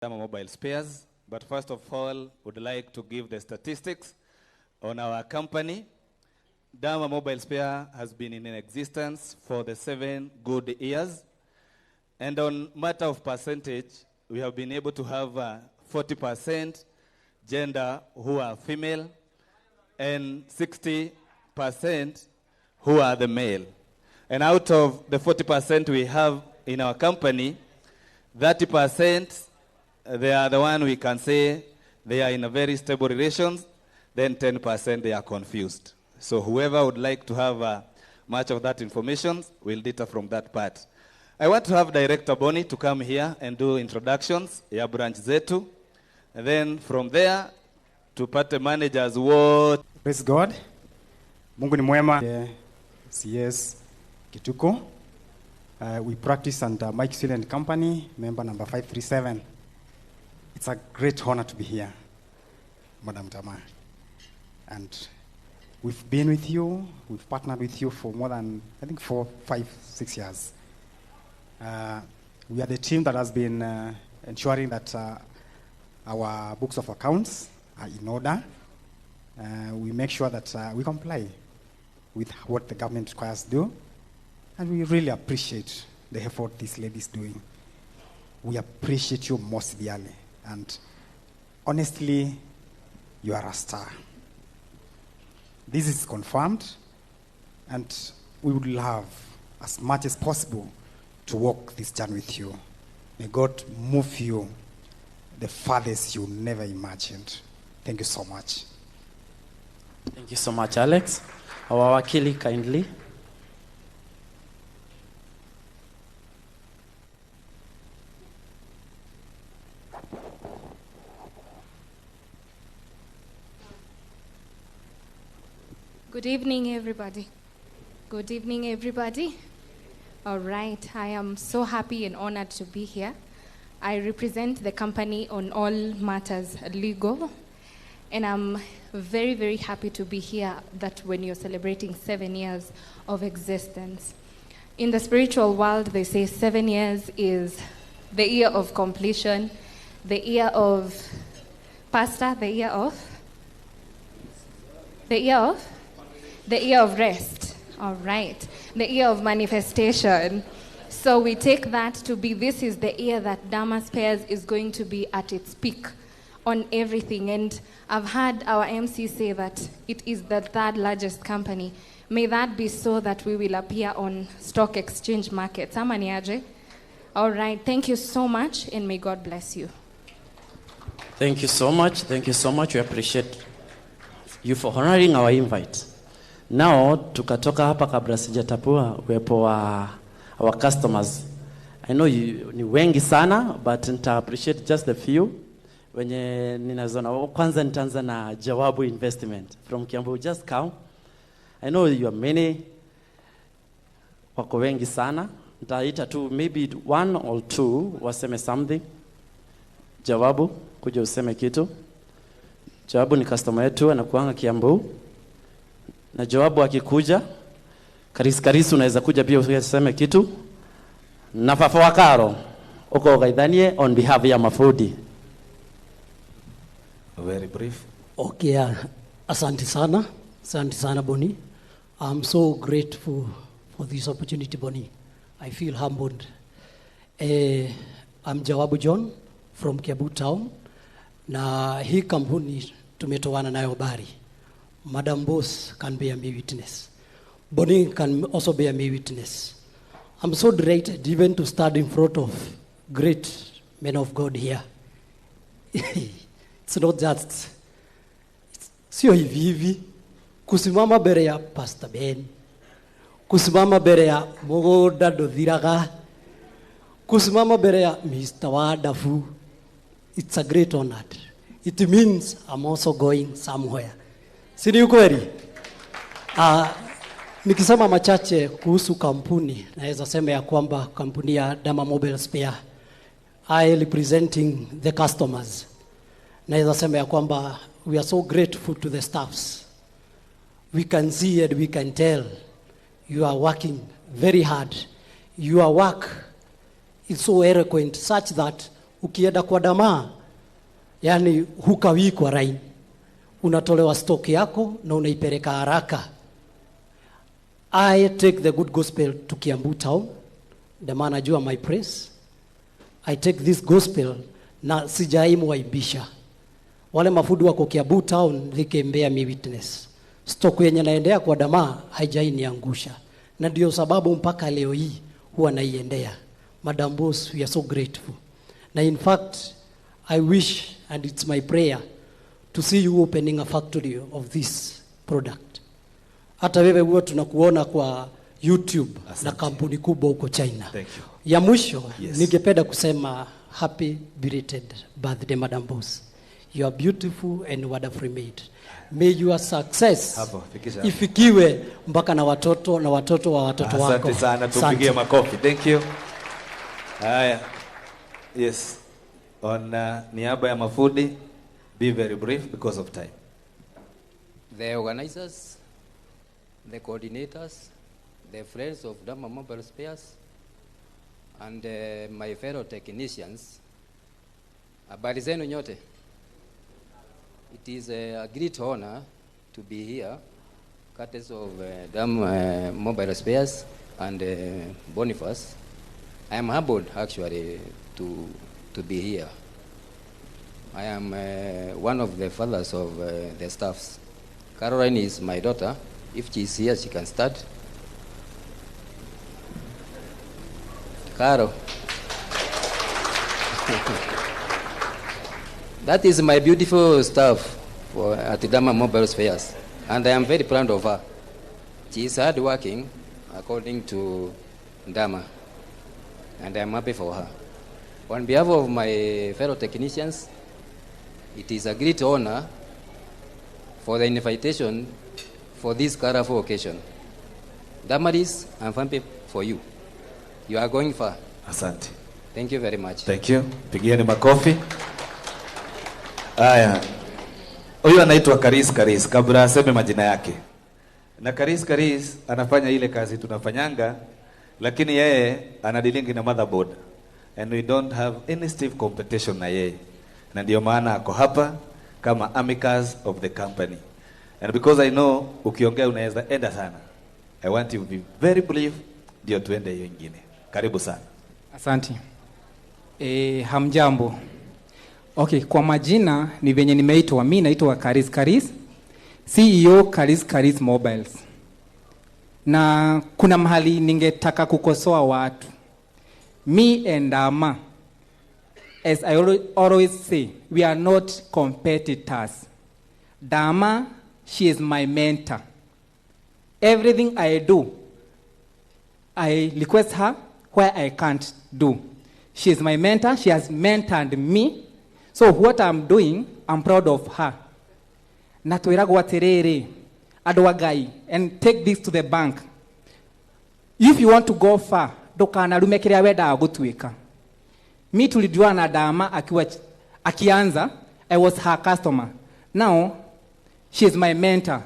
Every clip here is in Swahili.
Dama mobile spares, but first of all, would like to give the statistics on our company. Dama mobile spare has been in existence for the 7 good years. And on matter of percentage, we have been able to have 40% gender who are female and 60% who are the male. And out of the 40% we have in our company, 30% they are the one we can say they are in a very stable relations, then 10% they are confused. So whoever would like to have much of that information will data from that part. I want to have Director Bonnie to come here and do introductions ya branch zetu. And then from there, tupate managers what. Praise God. Mungu ni mwema. CS Kituko. We practice under Mike Seal & Company, member number 537. It's a great honor to be here, Madam Dama. And we've been with you, we've partnered with you for more than, I think, 4, 5, 6 years. We are the team that has been ensuring that our books of accounts are in order. We make sure that we comply with what the government requires to do. And we really appreciate the effort this lady is doing. We appreciate you most dearly. And honestly, you are a star. This is confirmed. And we would love, as much as possible, to walk this journey with you. May God move you the farthest you never imagined. Thank you so much. Thank you so much, Alex. Our wakili, kindly. Good evening, everybody. Good evening, everybody. All right, I am so happy and honored to be here. I represent the company on all matters legal, and I'm very, very happy to be here that when you're celebrating 7 years of existence. In the spiritual world, they say 7 years is the year of completion, the year of, Pastor, the year of rest. All right. The year of manifestation. So we take that to be, this is the year that Dama Spares is going to be at its peak on everything. And I've heard our MC say that it is the 3rd largest company. May that be so that we will appear on stock exchange markets. Amaniaje? All right. Thank you so much, and may God bless you. Thank you so much. Thank you so much. We appreciate you for honoring our invite. Now, tukatoka hapa kabla sijatapua uwepo wa our customers. I know you ni wengi sana, but nita appreciate just a few. Wenye ninazona, kwanza nitaanza na Jawabu Investment from Kiambu. Just come. I know you are many. Wako wengi sana. Nitaita tu maybe 1 or 2 waseme something. Jawabu, kuja useme kitu. Jawabu ni customer yetu, anakuanga Kiambu. Na Jawabu akikuja, karisi unaweza kuja pia useme kitu. Na Fafa Wakaro, uko gaidhanie on behalf ya Mafudi. Very brief. Okay, asante sana Bonnie. I'm so grateful for this opportunity, Bonnie. I feel humbled. I'm Jawabu John from Kiambu Town. Na hii kampuni tumetoana nayo habari. Madam Boss can bear me witness. Bonnie can also bear me witness. I'm so delighted even to stand in front of great men of God here. It's not just, sio hivi. Kusimama mbele ya Pastor Ben. Kusimama mbele ya Mogoda Dothiraga. Kusimama mbele ya Mr. Wadafu. It's a great honor. It means I'm also going somewhere. Sini ukweli? Nikisema machache kuhusu kampuni, naweza sema ya kwamba kampuni ya Dama Mobile Spare, I representing the customers. Naweza sema ya kwamba we are so grateful to the staffs. We can see and we can tell you are working very hard. Your work is so eloquent such that Ukienda kwa Dama, yani hukawii kwa rain. Unatolewa stock yako na unaipeleka haraka. I take the good gospel to Kiambu town. Dama anajua my praise. I take this gospel na sijaimu waibisha. Wale mafudu wako Kiambu town, they can bear me witness. Stock yenye naendea kwa Dama haijaniangusha. Na ndio sababu mpaka leo hii huwa naiendea. Madam Boss, we are so grateful. Na in fact, I wish, and it's my prayer, to see you opening a factory of this product. Hata wewe huwa tunakuona kwa YouTube. Asante. Na kampuni kubwa huko China. Thank you. Ya mwisho, ningependa kusema happy belated birthday, Madam Boss. You are beautiful and wonderfully made. May your success ifikiwe mpaka na watoto wa watoto wako. Asante sana, tupigie makofi. Thank you. Haya. Yes. On niaba ya Mafudi, be very brief because of time. The organizers, the coordinators, the friends of Dama Mobile Spares, and my fellow technicians. Habari zenu nyote. It is a great honor to be here, courtesy of Dama Mobile Spares and Boniface. I am humbled actually to be here. I am one of the fathers of the staffs. Caroline is my daughter. If she is here, she can start. Caro. That is my beautiful staff at Dama Mobile Spares, and I am very proud of her. She is hardworking, according to Dama, and I am happy for her. On behalf of my fellow technicians, it is a great honor for the invitation for this colorful occasion. Damaris, I'm happy for you. You are going far. Asante. Thank you very much. Thank you. Pigieni makofi. Haya. Huyu anaitwa Karis kabla aseme majina yake. Na Karis anafanya ile kazi tunafanyanga, lakini yeye anadilingi na motherboard. And we don't have any stiff competition na yeye. Na ndio maana ako hapa kama amicus of the company. And because I know ukiongea unaweza enda sana, I want you to be very brief ndio tuende hiyo nyingine. Karibu sana. Asante. Hamjambo. Okay, kwa majina ni venye nimeitwa. Mimi naitwa Karis, CEO Karis Mobiles. Na kuna mahali ningetaka kukosoa watu. Me and Dama, as I always say, we are not competitors. Dama, she is my mentor. Everything I do, I request her where I can't do. She is my mentor. She has mentored me. So what I'm doing, I'm proud of her. Natwiragwa terere, adwagai, and take this to the bank. If you want to go far, dokana lumekerea weda gutwika. Me tulijua na Dama akianza, I was her customer. Now, she is my mentor.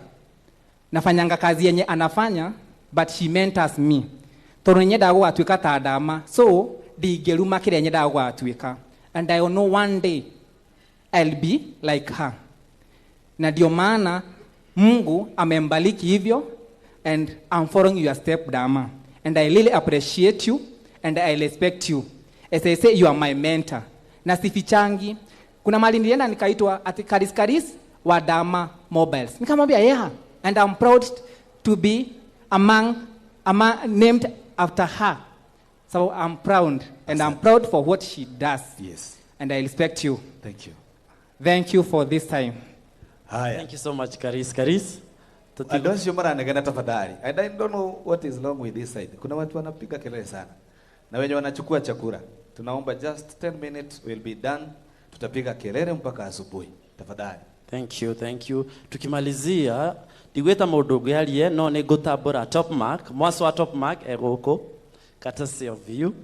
Nafanyanga kazi yenye anafanya, but she mentors me. Toro nye dago atwika ta Dama, so digeruma kile nye dago atwika. And I know one day I'll be like her. Na ndio maana Mungu amembariki hivyo, and I'm following your step, Dama. And I really appreciate you and I respect you. As I say, you are my mentor. Na sifichangi. Kuna mali nilienda nikaitwa ati Karis wa Dama Mobiles. Nikamwambia yeah, and I'm proud to be among named after her. So I'm proud, and I'm proud for what she does. Yes. And I respect you. Thank you. Thank you for this time. Haya. Thank you so much, Karis. Adosi mara nagana tafadhali. I don't know what is wrong with this side. Kuna watu wanapiga kelele sana. Na wenye wanachukua chakula. Tunaomba just 10 minutes will be done. Tutapiga kelele mpaka asubuhi. Tafadhali. Thank you. Tukimalizia digweta maundu yalie no ni gutambura top mark mwaso wa top mark egoko courtesy of you.